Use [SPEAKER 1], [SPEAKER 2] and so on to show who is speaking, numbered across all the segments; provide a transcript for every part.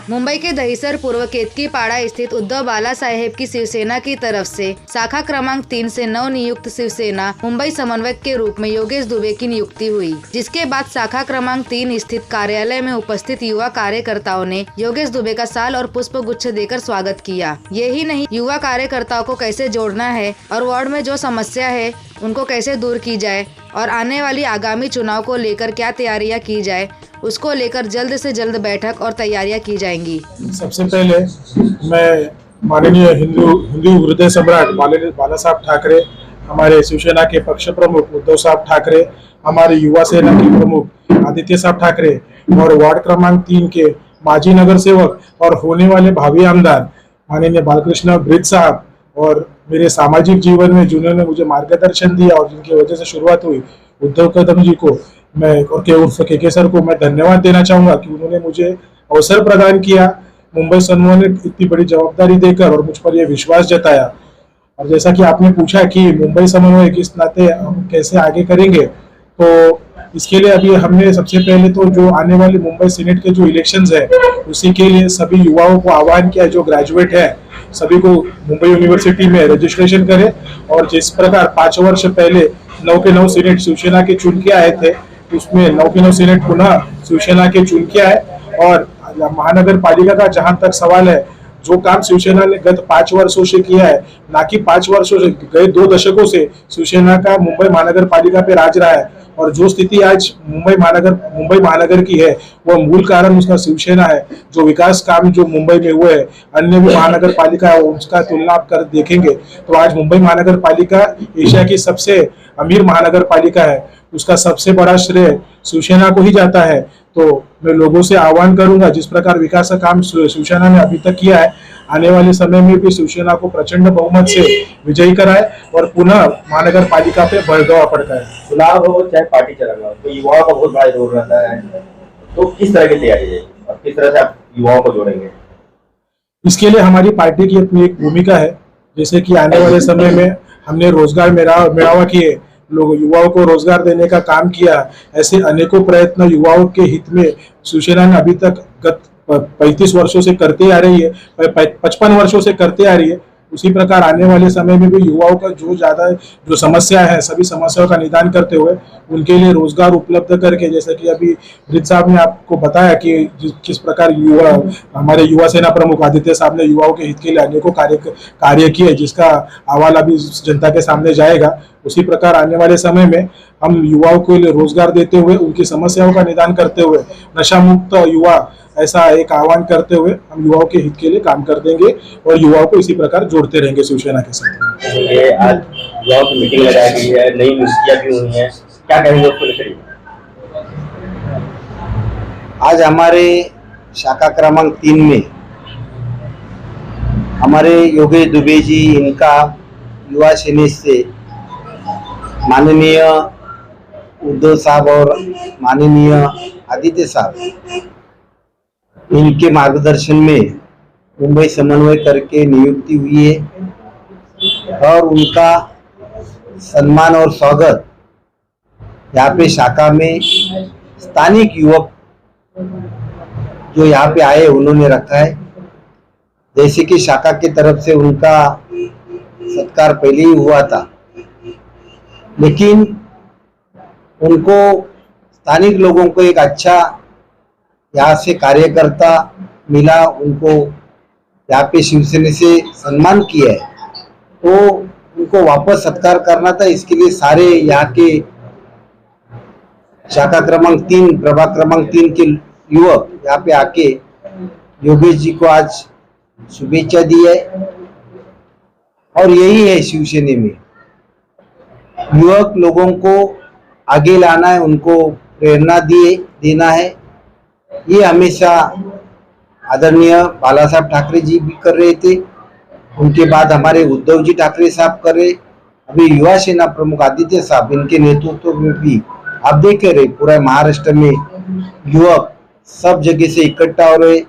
[SPEAKER 1] मुंबई के दहिसर पूर्व केतकीपाड़ा स्थित उद्धव बालासाहेब की शिवसेना की तरफ से शाखा क्रमांक 3 से नव नियुक्त शिवसेना मुंबई समन्वयक के रूप में योगेश दुबे की नियुक्ति हुई, जिसके बाद शाखा क्रमांक 3 स्थित कार्यालय में उपस्थित युवा कार्यकर्ताओं ने योगेश दुबे का शाल और पुष्प गुच्छ देकर स्वागत किया। यही नहीं, युवा कार्यकर्ताओं को कैसे जोड़ना है और वार्ड में जो समस्या है उनको कैसे दूर की जाए और आने वाली आगामी चुनाव को लेकर क्या तैयारियां की जाए, उसको लेकर जल्द से जल्द बैठक और तैयारियां की जाएंगी।
[SPEAKER 2] सबसे पहले मैं माननीय हिंदू हृदय सम्राट बाला साहब ठाकरे, हमारे शिवसेना के पक्ष प्रमुख उद्धव साहब ठाकरे, हमारे युवा सेना के प्रमुख आदित्य साहब ठाकरे और वार्ड क्रमांक 3 के माजी नगर सेवक और होने वाले भावी आमदार माननीय बालकृष्ण ब्रिज साहब और मेरे सामाजिक जीवन में जिन्होंने मुझे मार्गदर्शन दिया और जिनकी वजह से शुरुआत हुई, उद्धव कदम जी को मैं और के सर को मैं धन्यवाद देना चाहूंगा कि उन्होंने मुझे अवसर प्रदान किया, मुंबई समूह ने इतनी बड़ी जवाबदारी देकर और मुझ पर यह विश्वास जताया। और जैसा कि आपने पूछा कि मुंबई समन्वय किस नाते हम कैसे आगे करेंगे, तो इसके लिए अभी हमने सबसे पहले तो जो आने वाले मुंबई सीनेट के जो इलेक्शंस है उसी के लिए सभी युवाओं को आह्वान किया, जो ग्रेजुएट है सभी को मुंबई यूनिवर्सिटी में रजिस्ट्रेशन करें। और जिस प्रकार 5 वर्ष पहले 9 के 9 सीनेट शिवसेना के चुन के आए थे, उसमें 9 के 9 सीनेट पुनः शिवसेना के चुन के आए। और महानगर पालिका का जहां तक सवाल है, जो काम शिवसेना ने गत 5 वर्षों से किया है, ना कि 5 वर्षों से, गए 2 दशकों से शिवसेना का मुंबई महानगर पालिका पे राज रहा है। और जो स्थिति आज मुंबई महानगर की है, वह मूल कारण उसका शिवसेना है। जो विकास काम जो मुंबई में हुए हैं, अन्य भी महानगर पालिका है, उसका तुलना आप कर देखेंगे तो आज मुंबई महानगर पालिका एशिया की सबसे अमीर महानगर पालिका है, उसका सबसे बड़ा श्रेय शिवसेना को ही जाता है। तो मैं लोगों से आह्वान करूंगा, जिस प्रकार विकास का काम शिवसेना ने अभी तक किया है, आने वाले समय में भी शिवसेना को प्रचंड बहुमत से विजयी कराए और पुनः महानगर पालिका पे भड़कावा पड़काए।
[SPEAKER 3] चुनाव हो चाहे पार्टी चलाना हो, तो युवाओं का बहुत बड़ा रोल रहता है। तो किस तरह की तैयारी है और किस तरह से आप युवाओं को जोड़ेंगे?
[SPEAKER 2] इसके लिए हमारी पार्टी की अपनी एक भूमिका है। जैसे कि आने वाले समय में हमने रोजगार मेड़ावा किए, लोग युवाओं को रोजगार देने का काम किया। ऐसे अनेकों प्रयत्न युवाओं के हित में शिवसेना ने अभी तक गत 35 वर्षों से करते आ रही है, 55 वर्षों से करते आ रही है। उसी प्रकार आने वाले समय में भी युवाओं का जो समस्या है, सभी समस्याओं का निदान करते हुए उनके लिए रोजगार उपलब्ध करके, जैसे कि अभी ब्रिज साहब ने आपको बताया कि किस प्रकार हमारे युवा सेना प्रमुख आदित्य साहब ने युवाओं के हित के लिए अनेकों कार्य किए, जिसका हवाला भी जनता के सामने जाएगा। उसी प्रकार आने वाले समय में हम युवाओं के लिए रोजगार देते हुए, उनकी समस्याओं का निदान करते हुए, नशा मुक्त युवा ऐसा एक आह्वान करते हुए हम युवाओं के हित के लिए काम कर देंगे और युवाओं को इसी प्रकार जोड़ते रहेंगे शिवसेना के साथ।
[SPEAKER 3] ये आज युवाओं की मीटिंग लगाई गई है, नई नियुक्तियां भी हुई हैं, क्या कहेंगे उसको लेकर?
[SPEAKER 4] आज हमारे शाखा क्रमांक 3 में हमारे योगेश दुबे जी, इनका युवा सेना से माननीय उद्धव साहब और माननीय आदित्य साहब, इनके मार्गदर्शन में मुंबई समन्वय करके नियुक्ति हुई है और उनका सम्मान और स्वागत यहाँ पे शाखा में स्थानिक युवक जो यहाँ पे आए उन्होंने रखा है। जैसे कि शाखा की तरफ से उनका सत्कार पहले ही हुआ था, लेकिन उनको स्थानिक लोगों को एक अच्छा यहाँ से कार्यकर्ता मिला, उनको यहाँ पे शिवसेना से सम्मान किया है, तो उनको वापस सत्कार करना था। इसके लिए सारे यहाँ के शाखा क्रमांक 3 प्रभाग क्रमांक 3 के युवक यहाँ पे आके योगेश जी को आज शुभेच्छा दी है। और यही है शिवसेना में, युवक लोगों को आगे लाना है, उनको प्रेरणा देना है। ये हमेशा आदरणीय बाला साहब ठाकरे जी भी कर रहे थे, उनके बाद हमारे उद्धव जी ठाकरे साहब कर रहे, अभी युवा सेना प्रमुख आदित्य साहब, इनके नेतृत्व में भी आप देख रहे पूरा महाराष्ट्र में युवक सब जगह से इकट्ठा हो रहे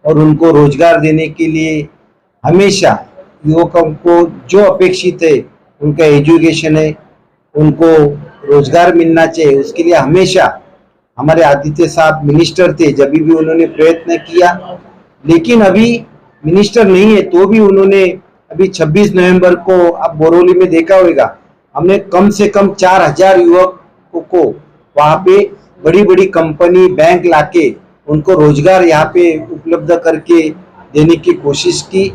[SPEAKER 4] और उनको रोजगार देने के लिए हमेशा युवकों को जो अपेक्षित है, उनका एजुकेशन है, उनको रोजगार मिलना चाहिए, उसके लिए हमेशा हमारे आदित्य साहब मिनिस्टर थे, जब भी उन्होंने प्रयत्न किया लेकिन अभी मिनिस्टर नहीं है, तो भी उन्होंने अभी 26 नवंबर को आप बोरोली में देखा होगा, हमने कम से कम 4000 युवकों को वहाँ पे बड़ी बड़ी कंपनी बैंक लाके उनको रोजगार यहाँ पे उपलब्ध करके देने की कोशिश की।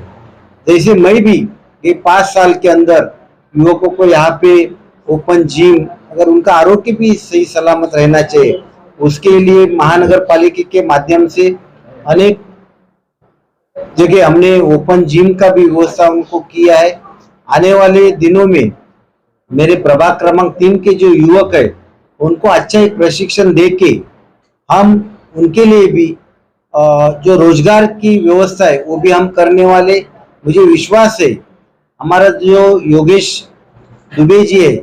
[SPEAKER 4] जैसे मैं भी ये 5 साल के अंदर युवकों को यहाँ पे ओपन जिम, अगर उनका आरोग्य भी सही सलामत रहना चाहिए, उसके लिए महानगर पालिका के माध्यम से अनेक जगह हमने ओपन जिम का भी व्यवस्था उनको किया है। आने वाले दिनों में मेरे प्रभाग क्रमांक 3 के जो युवक है उनको अच्छा एक प्रशिक्षण देके हम उनके लिए भी जो रोजगार की व्यवस्था है वो भी हम करने वाले। मुझे विश्वास है हमारा जो योगेश दुबे जी है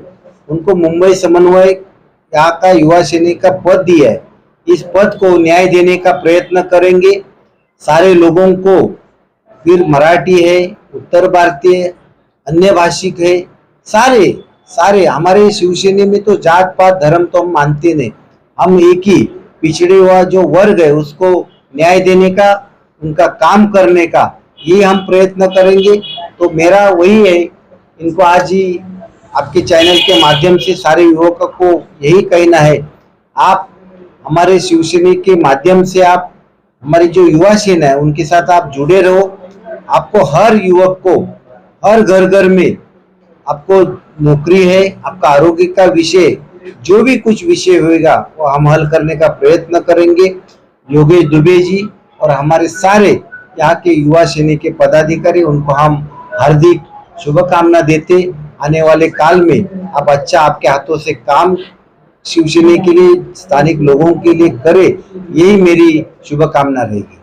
[SPEAKER 4] उनको मुंबई समन्वयक यहाँ का युवा सैनिक का पद दिया है, इस पद को न्याय देने का प्रयत्न करेंगे। सारे लोगों को, फिर मराठी है, उत्तर भारतीय, अन्य भाषिक है, सारे हमारे शिवसेना में तो जात पात धर्म तो हम मानते नहीं, हम एक ही पिछड़े हुआ जो वर्ग है उसको न्याय देने का, उनका काम करने का ये हम प्रयत्न करेंगे। तो मेरा वही है, इनको आज ही आपके चैनल के माध्यम से सारे युवकों को यही कहना है, आप हमारे शिवसेना के माध्यम से आप हमारी जो युवा सेना है उनके साथ आप जुड़े रहो। आपको हर युवक को हर घर घर में आपको नौकरी है, आपका आरोग्य का विषय, जो भी कुछ विषय होगा वो हम हल करने का प्रयत्न करेंगे। योगेश दुबे जी और हमारे सारे यहाँ के युवा सेना के पदाधिकारी, उनको हम हार्दिक शुभकामना देते। आने वाले काल में आप अच्छा आपके हाथों से काम शिवसेना के लिए, स्थानिक लोगों के लिए करे, यही मेरी शुभकामना रहेगी।